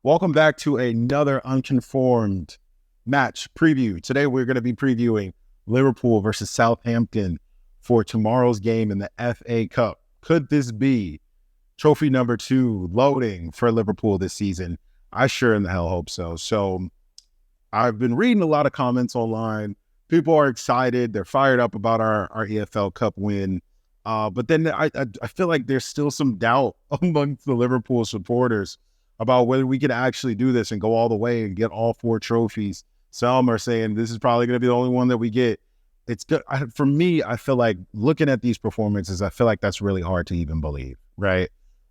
Welcome back to another unconformed match preview. Today we're going to be previewing Liverpool versus Southampton for tomorrow's game in the FA Cup. Could this be trophy number 2 loading for Liverpool this season? I sure in the hell hope so. So I've been reading a lot of comments online. People are excited. They're fired up about our EFL Cup win. But then I feel like there's still some doubt amongst the Liverpool supporters about whether we can actually do this and go all the way and get all 4 trophies. Some are saying this is probably going to be the only one that we get. It's good. For me, I feel like looking at these performances, I feel like that's really hard to even believe, right?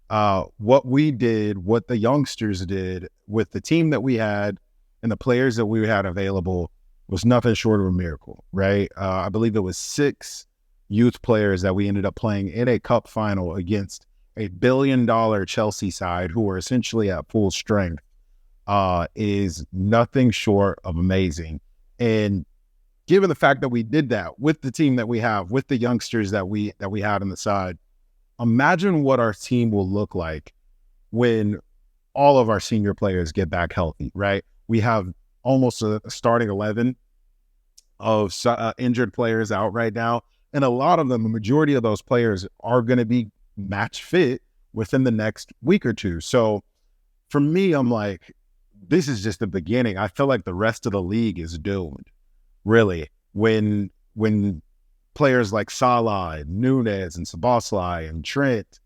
What we did, what the youngsters did with the team that we had and the players that we had available was nothing short of a miracle, right? I believe it was 6 youth players that we ended up playing in a cup final against $1 billion Chelsea side who are essentially at full strength, is nothing short of amazing. And given the fact that we did that with the team that we have, with the youngsters that we had on the side, imagine what our team will look like when all of our senior players get back healthy, right? We have almost a starting 11 of injured players out right now. And a lot of them, the majority of those players are going to be match fit within the next week or two. So for me, I'm like, this is just the beginning. I feel like the rest of the league is doomed, really. When players like Salah and Nunez and Szoboszlai and Trent,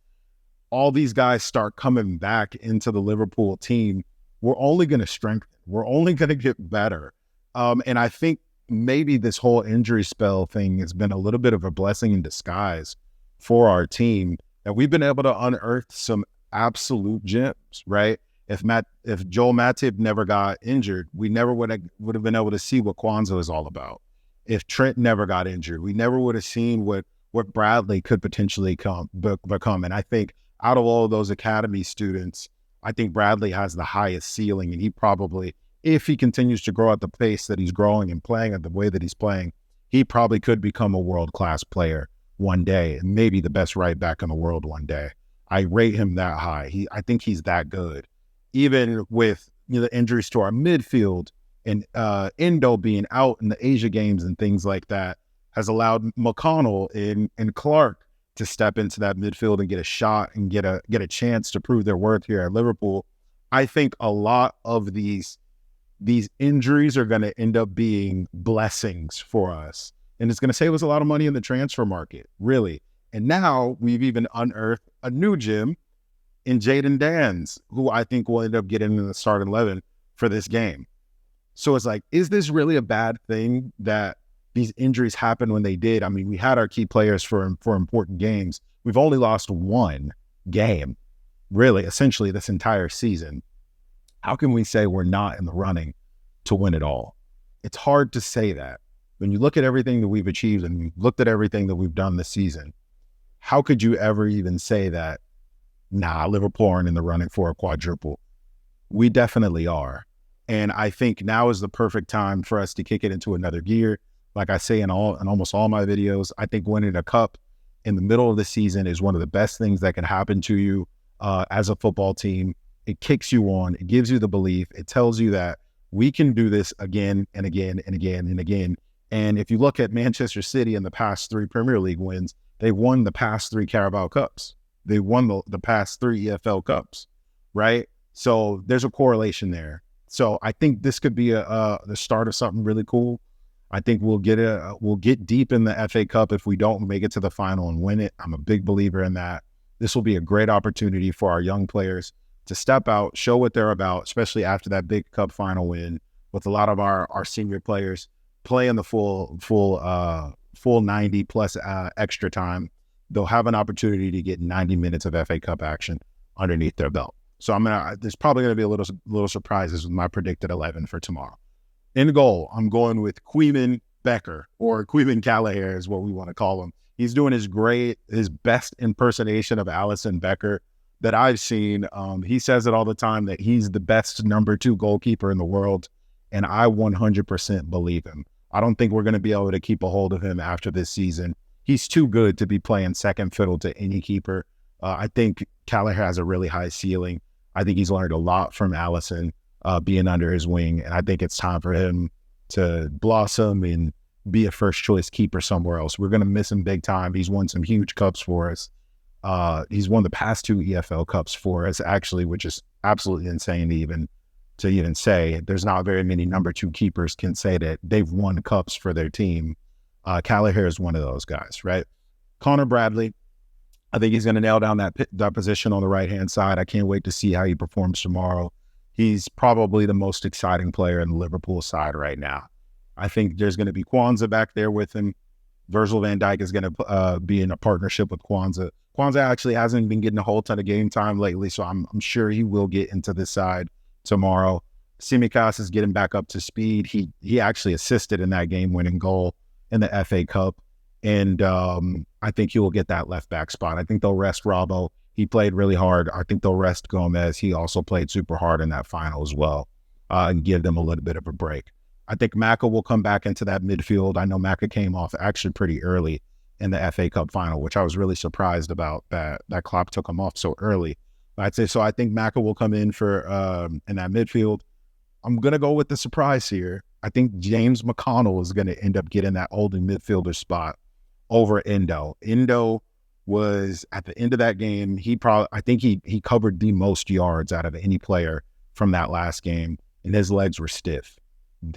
all these guys start coming back into the Liverpool team, we're only going to strengthen. We're only going to get better. And I think maybe this whole injury spell thing has been a little bit of a blessing in disguise for our team, that we've been able to unearth some absolute gems, right? If Joel Matip never got injured, we never would have been able to see what Kwanzaa is all about. If Trent never got injured, we never would have seen what Bradley could potentially become. And I think out of all of those academy students, I think Bradley has the highest ceiling, and he probably, if he continues to grow at the pace that he's growing and playing at the way that he's playing, he probably could become a world-class player one day, and maybe the best right back in the world one day. I rate him that high. I think he's that good. Even with the injuries to our midfield and Endo being out in the Asia games and things like that, has allowed McConnell and Clark to step into that midfield and get a shot and get a chance to prove their worth here at Liverpool. I think a lot of these injuries are going to end up being blessings for us. And it's going to save us a lot of money in the transfer market, really. And now we've even unearthed a new gem in Jayden Danns, who I think will end up getting in the starting 11 for this game. So it's like, is this really a bad thing that these injuries happen when they did? I mean, we had our key players for important games. We've only lost 1 game, really, essentially this entire season. How can we say we're not in the running to win it all? It's hard to say that. When you look at everything that we've achieved and you've looked at everything that we've done this season, how could you ever even say that, nah, Liverpool aren't in the running for a quadruple? We definitely are. And I think now is the perfect time for us to kick it into another gear. Like I say in almost all my videos, I think winning a cup in the middle of the season is one of the best things that can happen to you as a football team. It kicks you on. It gives you the belief. It tells you that we can do this again and again and again and again. And if you look at Manchester City in the past 3 Premier League wins, they've won the past 3 Carabao Cups. They won the past 3 EFL Cups, right? So there's a correlation there. So I think this could be the start of something really cool. I think we'll get deep in the FA Cup if we don't make it to the final and win it. I'm a big believer in that. This will be a great opportunity for our young players to step out, show what they're about, especially after that big cup final win, with a lot of our senior players playing the full 90 plus extra time. They'll have an opportunity to get 90 minutes of FA Cup action underneath their belt. So there's probably going to be a little surprises with my predicted 11 for tomorrow. In goal, I'm going with Queeman Becker, or Queeman Callagher is what we want to call him. He's doing his best impersonation of Alisson Becker that I've seen. He says it all the time that he's the best number 2 goalkeeper in the world, and I 100% believe him. I don't think we're going to be able to keep a hold of him after this season. He's too good to be playing second fiddle to any keeper. I think Callagher has a really high ceiling. I think he's learned a lot from Allison being under his wing, and I think it's time for him to blossom and be a first choice keeper somewhere else. We're going to miss him big time. He's won some huge cups for us. He's won the past 2 EFL Cups for us, actually, which is absolutely insane to even say. There's not very many number 2 keepers can say that they've won cups for their team. Callagher is one of those guys, right? Connor Bradley, I think he's going to nail down that position on the right-hand side. I can't wait to see how he performs tomorrow. He's probably the most exciting player in the Liverpool side right now. I think there's going to be Kwanzaa back there with him. Virgil van Dijk is going to be in a partnership with Kwanzaa. Kwanzaa actually hasn't been getting a whole ton of game time lately, so I'm sure he will get into this side tomorrow. Tsimikas is getting back up to speed. He actually assisted in that game-winning goal in the FA Cup, and I think he will get that left-back spot. I think they'll rest Robbo. He played really hard. I think they'll rest Gomez. He also played super hard in that final as well, and give them a little bit of a break. I think Maka will come back into that midfield. I know Maka came off actually pretty early in the FA Cup final, which I was really surprised about that Klopp took him off so early. But I'd say so. I think Maka will come in for in that midfield. I'm gonna go with the surprise here. I think James McConnell is gonna end up getting that holding midfielder spot over Endo. Endo was at the end of that game. I think he covered the most yards out of any player from that last game, and his legs were stiff. At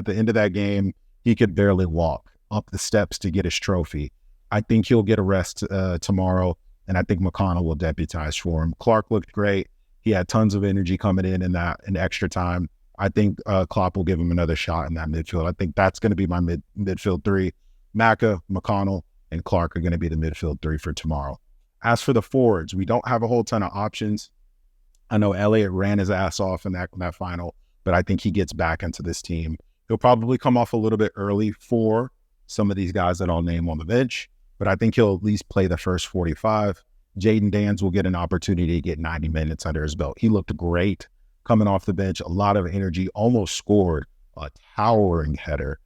the end of that game, he could barely walk up the steps to get his trophy. I think he'll get a rest tomorrow, and I think McConnell will deputize for him. Clark looked great. He had tons of energy coming in extra time. I think Klopp will give him another shot in that midfield. I think that's going to be my midfield 3. Maka, McConnell, and Clark are going to be the midfield 3 for tomorrow. As for the forwards, we don't have a whole ton of options. I know Elliott ran his ass off in that final, but I think he gets back into this team. He'll probably come off a little bit early for some of these guys that I'll name on the bench, but I think he'll at least play the first 45. Jaden Dans will get an opportunity to get 90 minutes under his belt. He looked great coming off the bench, a lot of energy, almost scored a towering header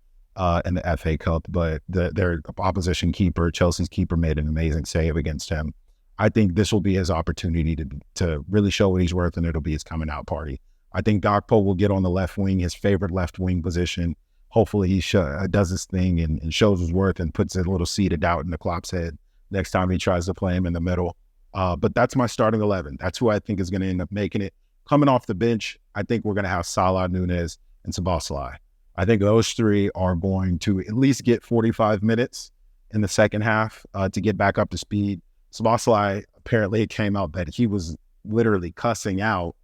in the FA Cup, but their opposition keeper, Chelsea's keeper, made an amazing save against him. I think this will be his opportunity to really show what he's worth, and it'll be his coming out party. I think Gakpo will get on the left wing, his favorite left wing position. Hopefully he does his thing and shows his worth and puts a little seed of doubt in the Klopp's head next time he tries to play him in the middle. But that's my starting 11. That's who I think is going to end up making it. Coming off the bench, I think we're going to have Salah, Nunez, and Szoboszlai. I think those 3 are going to at least get 45 minutes in the second half to get back up to speed. Szoboszlai, apparently it came out that he was literally cussing out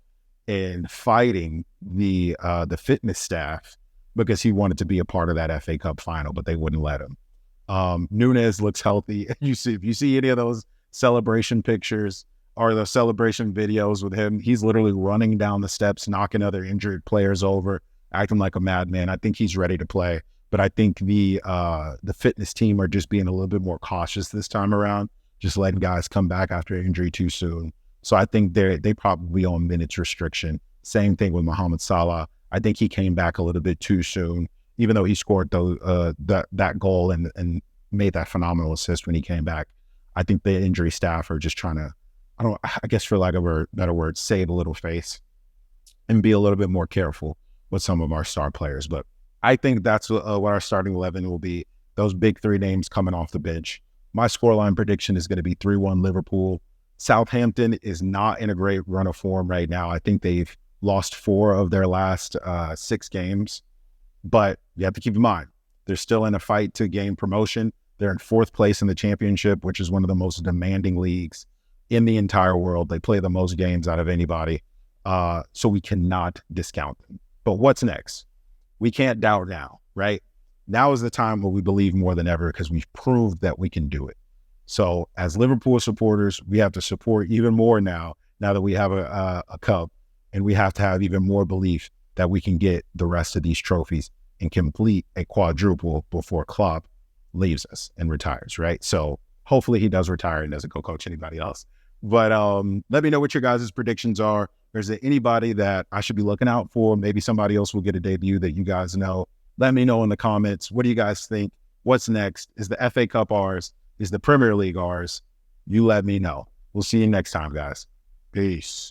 and fighting the fitness staff because he wanted to be a part of that FA Cup final, but they wouldn't let him. Nunez looks healthy. If you see any of those celebration pictures or the celebration videos with him, he's literally running down the steps, knocking other injured players over, acting like a madman. I think he's ready to play, but I think the fitness team are just being a little bit more cautious this time around, just letting guys come back after injury too soon. So I think they probably on minutes restriction. Same thing with Mohamed Salah. I think he came back a little bit too soon, even though he scored that goal and made that phenomenal assist when he came back. I think the injury staff are just trying to, I guess for lack of a better word, save a little face and be a little bit more careful with some of our star players. But I think that's what our starting 11 will be, those big 3 names coming off the bench. My scoreline prediction is going to be 3-1 Liverpool. Southampton is not in a great run of form right now. I think they've lost 4 of their last 6 games. But you have to keep in mind, they're still in a fight to gain promotion. They're in 4th place in the championship, which is one of the most demanding leagues in the entire world. They play the most games out of anybody. So we cannot discount them. But what's next? We can't doubt now, right? Now is the time where we believe more than ever because we've proved that we can do it. So as Liverpool supporters, we have to support even more now that we have a cup, and we have to have even more belief that we can get the rest of these trophies and complete a quadruple before Klopp leaves us and retires, right? So hopefully he does retire and doesn't go coach anybody else. But let me know what your guys' predictions are. Is there anybody that I should be looking out for? Maybe somebody else will get a debut that you guys know. Let me know in the comments. What do you guys think? What's next? Is the FA Cup ours? Is the Premier League ours? You let me know. We'll see you next time, guys. Peace.